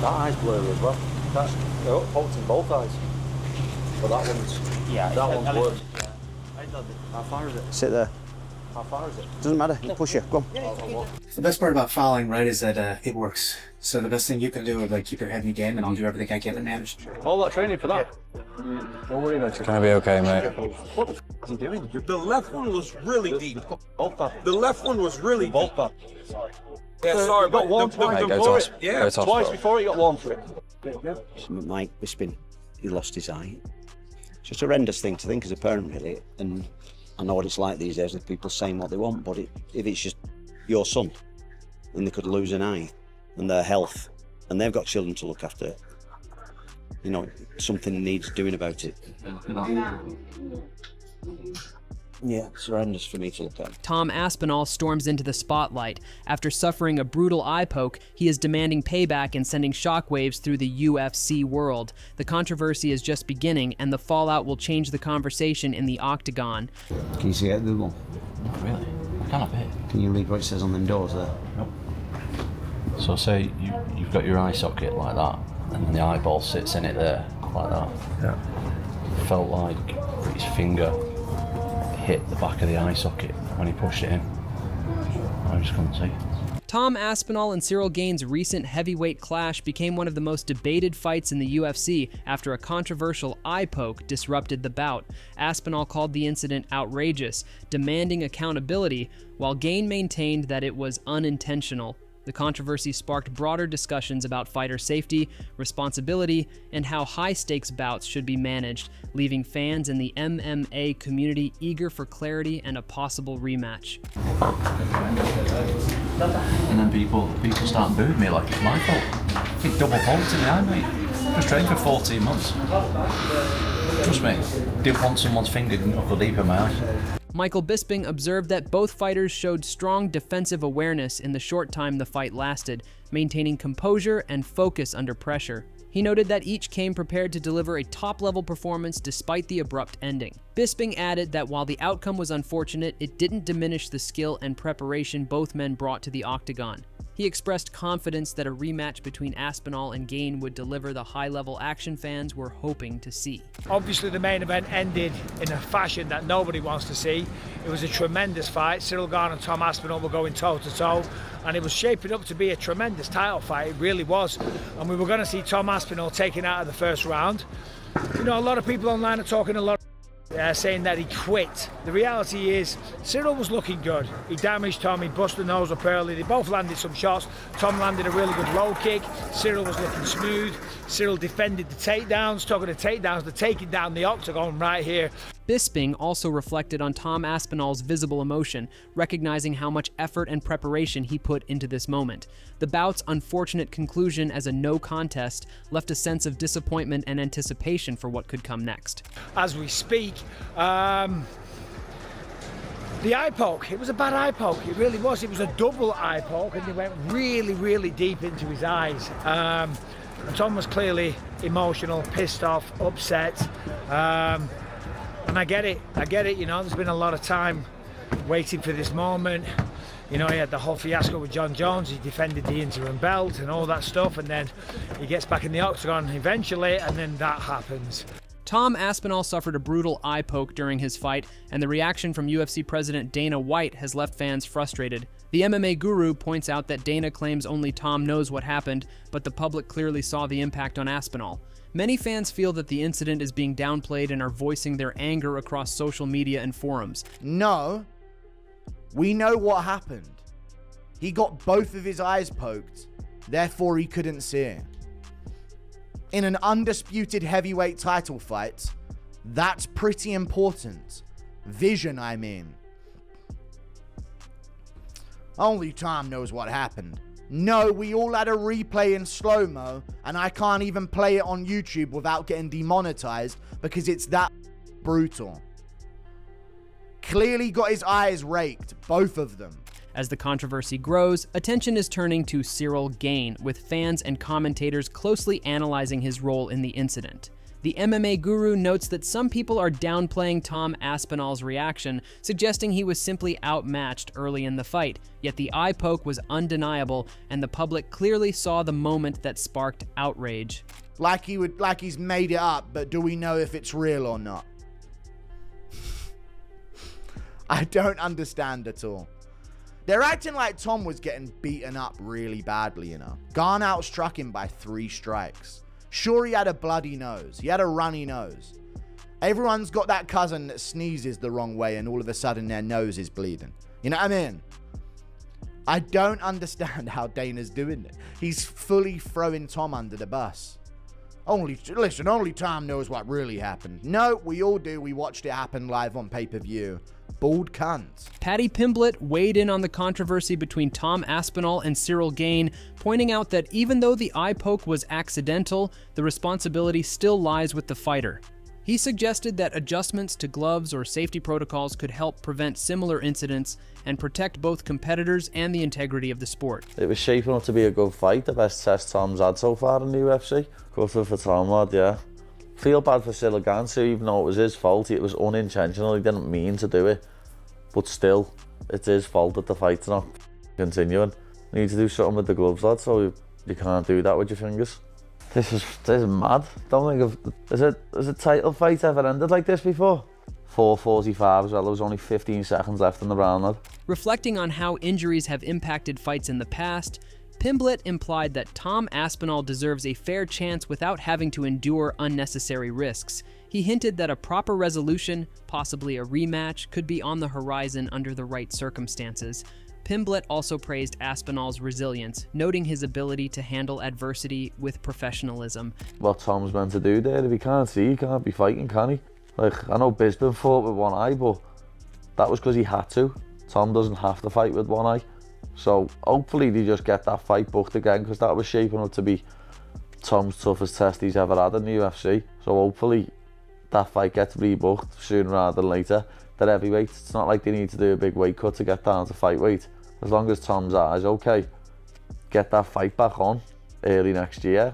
That eye's blurry as well. That's poked in both eyes. But that one's worse. How far is it? Sit there. How far is it? Doesn't matter. Push you. Go on. The best part about fouling, right, is that it works. So the best thing you can do is like keep your head in the game, and I'll do everything I can to manage. All that training for that? Don't worry about it. Gonna be okay, mate. What the f is he doing? The left one was really deep. Both that. The left one was really deep. Both that. Yeah, sorry, got one twice before it. Yeah, twice before he got one for it. Mike Bisping, he lost his eye. It's just a horrendous thing to think as a parent, really. And I know what it's like these days with people saying what they want, but if it's just your son, then they could lose an eye and their health, and they've got children to look after. You know, something needs doing about it. Yeah, it's horrendous for me to look at. Tom Aspinall storms into the spotlight. After suffering a brutal eye poke, he is demanding payback and sending shockwaves through the UFC world. The controversy is just beginning, and the fallout will change the conversation in the octagon. Can you see it, Google? Not really. I can't have it. Can you read what it says on them doors there? Nope. So say you've got your eye socket like that, and the eyeball sits in it there, like that. Yeah. Felt like his finger hit the back of the eye socket when he pushed it in. I just couldn't see. Tom Aspinall and Cyril Gane's recent heavyweight clash became one of the most debated fights in the UFC after a controversial eye poke disrupted the bout. Aspinall called the incident outrageous, demanding accountability, while Gane maintained that it was unintentional. The controversy sparked broader discussions about fighter safety, responsibility, and how high-stakes bouts should be managed, leaving fans in the MMA community eager for clarity and a possible rematch. And then people start booing me like it's my fault. Big double fault in the eye, mate. Just trained for 14 months. Trust me, didn't want someone's finger knuckle deep in my eye. Michael Bisping observed that both fighters showed strong defensive awareness in the short time the fight lasted, maintaining composure and focus under pressure. He noted that each came prepared to deliver a top-level performance despite the abrupt ending. Bisping added that while the outcome was unfortunate, it didn't diminish the skill and preparation both men brought to the octagon. He expressed confidence that a rematch between Aspinall and Gane would deliver the high-level action fans were hoping to see. Obviously the main event ended in a fashion that nobody wants to see. It was a tremendous fight. Cyril Gane and Tom Aspinall were going toe-to-toe, and it was shaping up to be a tremendous title fight. It really was. And we were going to see Tom Aspinall taken out of the first round. You know, a lot of people online are talking a lot saying that he quit. The reality is Cyril was looking good. He damaged Tom, he busted the nose up early. They both landed some shots. Tom landed a really good low kick. Cyril was looking smooth. Cyril defended the takedowns, talking the takedowns, the taking down the octagon right here. Bisping also reflected on Tom Aspinall's visible emotion, recognizing how much effort and preparation he put into this moment. The bout's unfortunate conclusion as a no contest left a sense of disappointment and anticipation for what could come next. As we speak, the eye poke, it was a bad eye poke, it really was. It was a double eye poke, and they went really, really deep into his eyes. And Tom was clearly emotional, pissed off, upset. And I get it, you know, there's been a lot of time waiting for this moment. You know, he had the whole fiasco with John Jones, he defended the interim belt and all that stuff, and then he gets back in the octagon eventually, and then that happens. Tom Aspinall suffered a brutal eye poke during his fight, and the reaction from UFC President Dana White has left fans frustrated. The MMA guru points out that Dana claims only Tom knows what happened, but the public clearly saw the impact on Aspinall. Many fans feel that the incident is being downplayed and are voicing their anger across social media and forums. No, we know what happened. He got both of his eyes poked, therefore he couldn't see. In an undisputed heavyweight title fight, that's pretty important. Vision, I mean. Only Tom knows what happened. No, we all had a replay in slow-mo, and I can't even play it on YouTube without getting demonetized because it's that brutal. Clearly got his eyes raked, both of them. As the controversy grows, attention is turning to Cyril Gane, with fans and commentators closely analyzing his role in the incident. The MMA guru notes that some people are downplaying Tom Aspinall's reaction, suggesting he was simply outmatched early in the fight, yet the eye poke was undeniable, and the public clearly saw the moment that sparked outrage. Like he's made it up, but do we know if it's real or not? I don't understand at all. They're acting like Tom was getting beaten up really badly, you know. Garn outstruck him by 3 strikes. Sure, he had a bloody nose. He had a runny nose. Everyone's got that cousin that sneezes the wrong way and all of a sudden their nose is bleeding. You know what I mean? I don't understand how Dana's doing it. He's fully throwing Tom under the bus. Only Tom knows what really happened. No, we all do. We watched it happen live on pay-per-view. Bald cunt. Paddy Pimblett weighed in on the controversy between Tom Aspinall and Cyril Gane, pointing out that even though the eye poke was accidental, the responsibility still lies with the fighter. He suggested that adjustments to gloves or safety protocols could help prevent similar incidents and protect both competitors and the integrity of the sport. It was shaping up to be a good fight, the best test Tom's had so far in the UFC. Good for Tom, lad, yeah. Feel bad for Cyril Gane too, even though it was his fault. It was unintentional, he didn't mean to do it. But still, it's his fault that the fight's not continuing. You need to do something with the gloves, lad, so you can't do that with your fingers. This is mad. Don't think has a title fight ever ended like this before? 4:45 as well, there was only 15 seconds left in the round, lad. Reflecting on how injuries have impacted fights in the past, Pimblett implied that Tom Aspinall deserves a fair chance without having to endure unnecessary risks. He hinted that a proper resolution, possibly a rematch, could be on the horizon under the right circumstances. Pimblett also praised Aspinall's resilience, noting his ability to handle adversity with professionalism. What Tom's meant to do there, if he can't see, he can't be fighting, can he? Like, I know Bisbin fought with one eye, but that was because he had to. Tom doesn't have to fight with one eye. So hopefully they just get that fight booked again, because that was shaping up to be Tom's toughest test he's ever had in the UFC. So hopefully that fight gets rebooked sooner rather than later. They're heavyweights, it's not like they need to do a big weight cut to get down to fight weight. As long as Tom's eyes okay, get that fight back on early next year.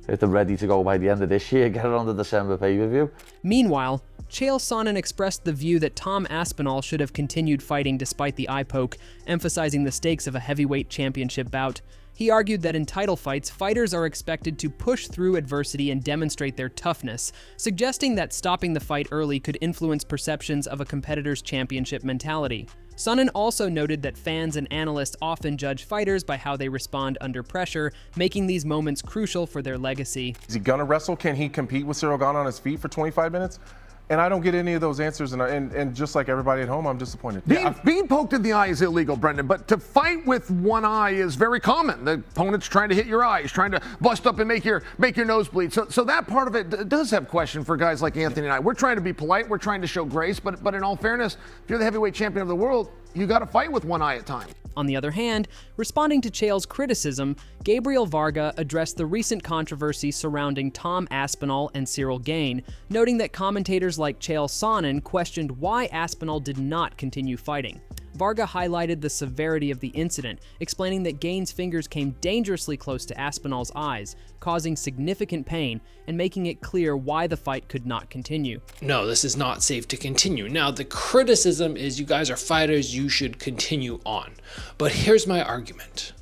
If they're ready to go by the end of this year, get it on the December pay-per-view. Meanwhile, Chael Sonnen expressed the view that Tom Aspinall should have continued fighting despite the eye poke, emphasizing the stakes of a heavyweight championship bout. He argued that in title fights, fighters are expected to push through adversity and demonstrate their toughness, suggesting that stopping the fight early could influence perceptions of a competitor's championship mentality. Sonnen also noted that fans and analysts often judge fighters by how they respond under pressure, making these moments crucial for their legacy. Is he gonna wrestle? Can he compete with Cyril Gane on his feet for 25 minutes? And I don't get any of those answers, and just like everybody at home, I'm disappointed. Being poked in the eye is illegal, Brendan, but to fight with one eye is very common. The opponent's trying to hit your eye, he's trying to bust up and make your nose bleed. So that part of it does have question for guys like Anthony and I. We're trying to be polite, we're trying to show grace, but in all fairness, if you're the heavyweight champion of the world, you got to fight with one eye at times. On the other hand, responding to Chael's criticism, Gabriel Varga addressed the recent controversy surrounding Tom Aspinall and Cyril Gane, noting that commentators like Chael Sonnen questioned why Aspinall did not continue fighting. Varga highlighted the severity of the incident, explaining that Gane's fingers came dangerously close to Aspinall's eyes, causing significant pain and making it clear why the fight could not continue. No, this is not safe to continue. Now, the criticism is you guys are fighters, you should continue on. But here's my argument.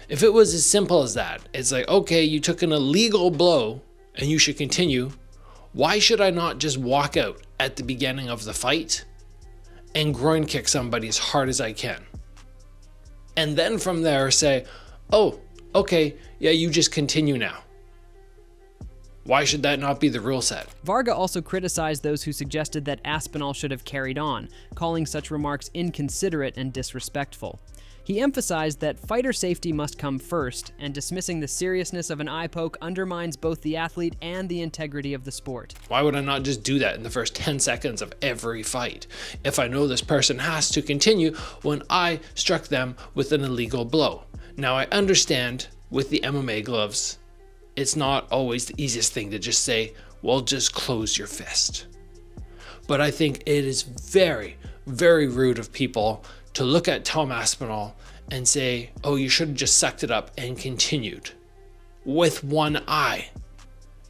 If it was as simple as that, it's like, okay, you took an illegal blow and you should continue. Why should I not just walk out at the beginning of the fight and groin kick somebody as hard as I can? And then from there say, oh, okay, yeah, you just continue now. Why should that not be the rule set? Varga also criticized those who suggested that Aspinall should have carried on, calling such remarks inconsiderate and disrespectful. He emphasized that fighter safety must come first, and dismissing the seriousness of an eye poke undermines both the athlete and the integrity of the sport. Why would I not just do that in the first 10 seconds of every fight? If I know this person has to continue when I struck them with an illegal blow. Now I understand with the MMA gloves, it's not always the easiest thing to just say, well, just close your fist. But I think it is very, very rude of people to look at Tom Aspinall and say, oh, you should have just sucked it up and continued with one eye.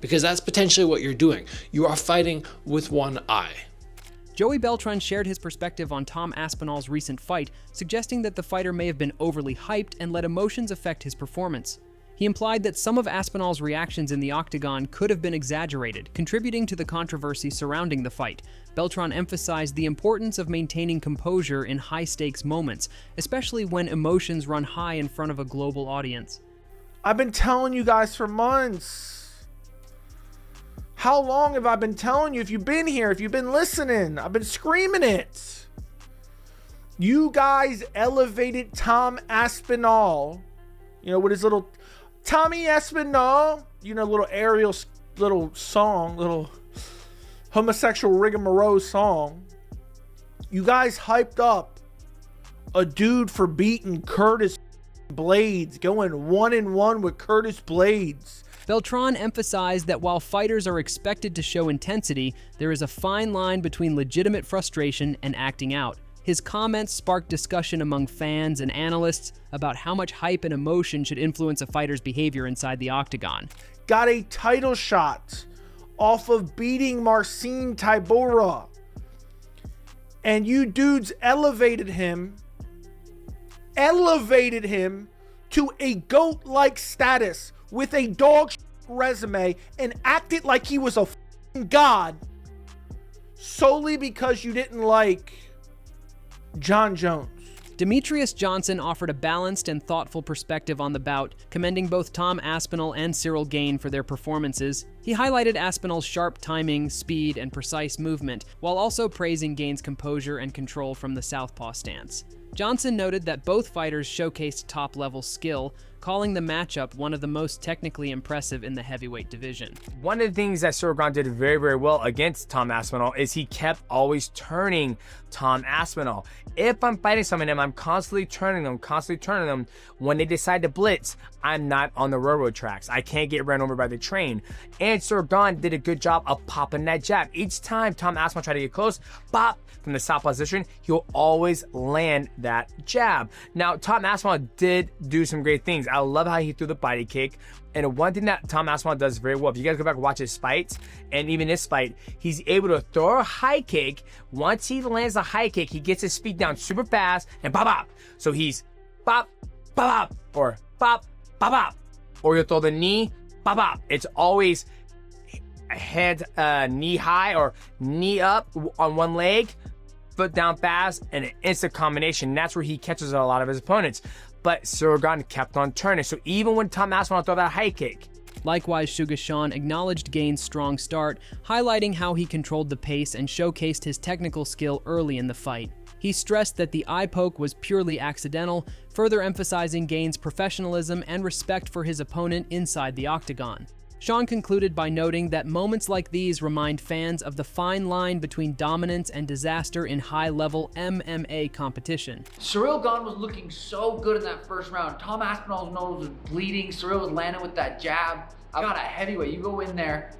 because that's potentially what you're doing. You are fighting with one eye. Joey Beltran shared his perspective on Tom Aspinall's recent fight, suggesting that the fighter may have been overly hyped and let emotions affect his performance. He implied that some of Aspinall's reactions in the octagon could have been exaggerated, contributing to the controversy surrounding the fight. Beltran emphasized the importance of maintaining composure in high-stakes moments, especially when emotions run high in front of a global audience. I've been telling you guys for months. How long have I been telling you? If you've been here, if you've been listening, I've been screaming it. You guys elevated Tom Aspinall, you know, with his little Tommy Aspinall, you know, little Ariel, little song, little homosexual rigmarole song. You guys hyped up a dude for beating Curtis Blades, going 1-1 with Curtis Blades. Beltran emphasized that while fighters are expected to show intensity, there is a fine line between legitimate frustration and acting out. His comments sparked discussion among fans and analysts about how much hype and emotion should influence a fighter's behavior inside the octagon. Got a title shot off of beating Marcin Tybura. And you dudes elevated him to a GOAT-like status with a dog resume and acted like he was a god solely because you didn't like John Jones. Demetrius Johnson offered a balanced and thoughtful perspective on the bout, commending both Tom Aspinall and Cyril Gane for their performances. He highlighted Aspinall's sharp timing, speed, and precise movement, while also praising Gane's composure and control from the southpaw stance. Johnson noted that both fighters showcased top-level skill, calling the matchup one of the most technically impressive in the heavyweight division. One of the things that Cyril Gane did very, very well against Tom Aspinall is he kept always turning Tom Aspinall. If I'm fighting someone and I'm constantly turning them, when they decide to blitz, I'm not on the railroad tracks. I can't get run over by the train. And Cyril Gane did a good job of popping that jab. Each time Tom Aspinall tried to get close, pop, from the south position, he'll always land that jab. Now, Tom Aspinall did do some great things. I love how he threw the body kick. And one thing that Tom Aspinall does very well, if you guys go back and watch his fights, and even this fight, he's able to throw a high kick. Once he lands a high kick, he gets his feet down super fast and pop, pop. So he's pop, pop, pop, or pop, pop, pop. Or you'll throw the knee, pop, pop. It's always head knee high or knee up on one leg, foot down fast, and an instant combination. That's where he catches a lot of his opponents. But Cyril Gane kept on turning. So even when Tom Aspinall threw that high kick. Likewise, Suga Sean acknowledged Gane's strong start, highlighting how he controlled the pace and showcased his technical skill early in the fight. He stressed that the eye poke was purely accidental, further emphasizing Gane's professionalism and respect for his opponent inside the octagon. Sean concluded by noting that moments like these remind fans of the fine line between dominance and disaster in high-level MMA competition. Cyril Gane was looking so good in that first round. Tom Aspinall's nose was bleeding. Cyril was landing with that jab. I got a heavyweight. You go in there,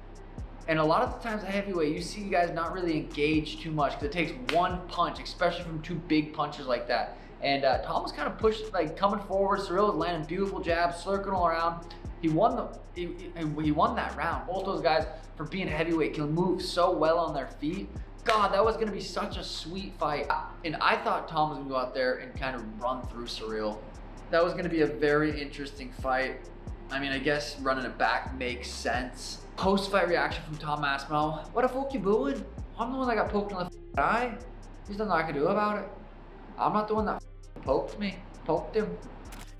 and a lot of the times a heavyweight, you see guys not really engage too much because it takes one punch, especially from two big punches like that. And Tom was kind of pushed, like coming forward. Cyril was landing beautiful jabs, circling around. He won that round. Both those guys, for being heavyweight, can move so well on their feet. God, that was gonna be such a sweet fight. And I thought Tom was gonna go out there and kind of run through Cyril. That was gonna be a very interesting fight. I mean, I guess running it back makes sense. Post-fight reaction from Tom Aspinall. What the fuck you doing? I'm the one that got poked in the eye. There's nothing I can do about it. I'm not the one that poked him.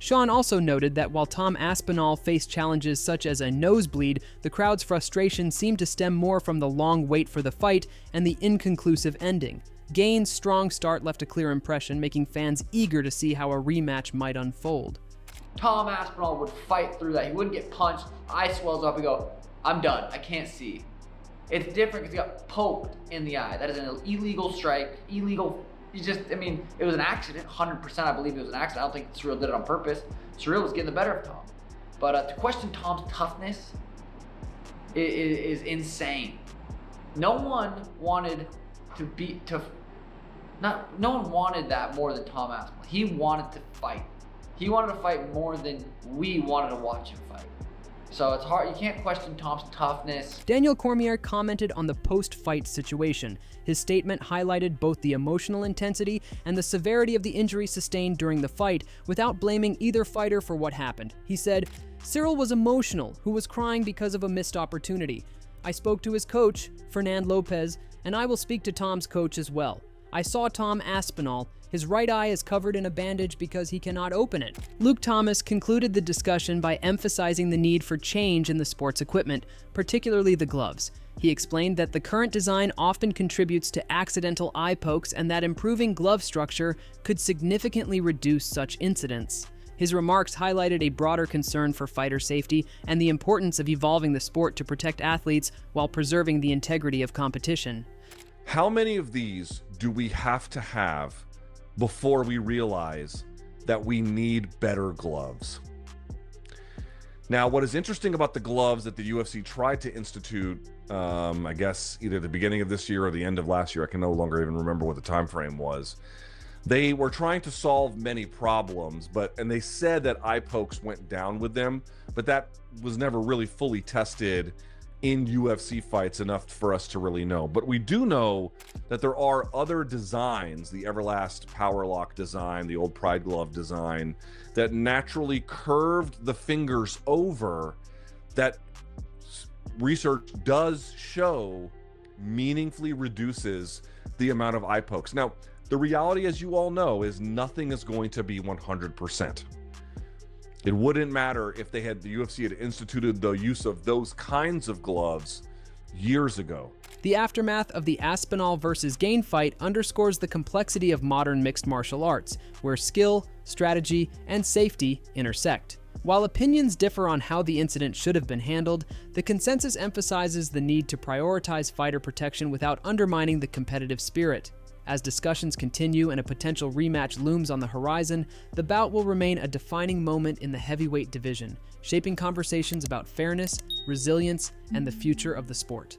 Sean also noted that while Tom Aspinall faced challenges such as a nosebleed, the crowd's frustration seemed to stem more from the long wait for the fight and the inconclusive ending. Gane's strong start left a clear impression, making fans eager to see how a rematch might unfold. Tom Aspinall would fight through that. He wouldn't get punched, eye swells up and go, I'm done, I can't see. It's different because he got poked in the eye. That is an illegal strike, illegal. It was an accident, 100% I believe it was an accident. I don't think Cyril did it on purpose. Cyril was getting the better of Tom. But to question Tom's toughness is insane. No one wanted no one wanted that more than Tom Aspinall. He wanted to fight. He wanted to fight more than we wanted to watch him fight. So it's hard, you can't question Tom's toughness. Daniel Cormier commented on the post-fight situation. His statement highlighted both the emotional intensity and the severity of the injury sustained during the fight without blaming either fighter for what happened. He said, "Cyril was emotional, who was crying because of a missed opportunity. I spoke to his coach, Fernand Lopez, and I will speak to Tom's coach as well. I saw Tom Aspinall. His right eye is covered in a bandage because he cannot open it." Luke Thomas concluded the discussion by emphasizing the need for change in the sports equipment, particularly the gloves. He explained that the current design often contributes to accidental eye pokes and that improving glove structure could significantly reduce such incidents. His remarks highlighted a broader concern for fighter safety and the importance of evolving the sport to protect athletes while preserving the integrity of competition. How many of these do we have to have before we realize that we need better gloves? Now, what is interesting about the gloves that the UFC tried to institute, I guess either the beginning of this year or the end of last year, I can no longer even remember what the time frame was. They were trying to solve many problems, and they said that eye pokes went down with them, but that was never really fully tested in UFC fights enough for us to really know. But we do know that there are other designs, the Everlast Powerlock design, the old Pride Glove design, that naturally curved the fingers over, that research does show meaningfully reduces the amount of eye pokes. Now, the reality, as you all know, is nothing is going to be 100%. It wouldn't matter if the UFC had instituted the use of those kinds of gloves years ago. The aftermath of the Aspinall versus Gain fight underscores the complexity of modern mixed martial arts, where skill, strategy, and safety intersect. While opinions differ on how the incident should have been handled, the consensus emphasizes the need to prioritize fighter protection without undermining the competitive spirit. As discussions continue and a potential rematch looms on the horizon, the bout will remain a defining moment in the heavyweight division, shaping conversations about fairness, resilience, and the future of the sport.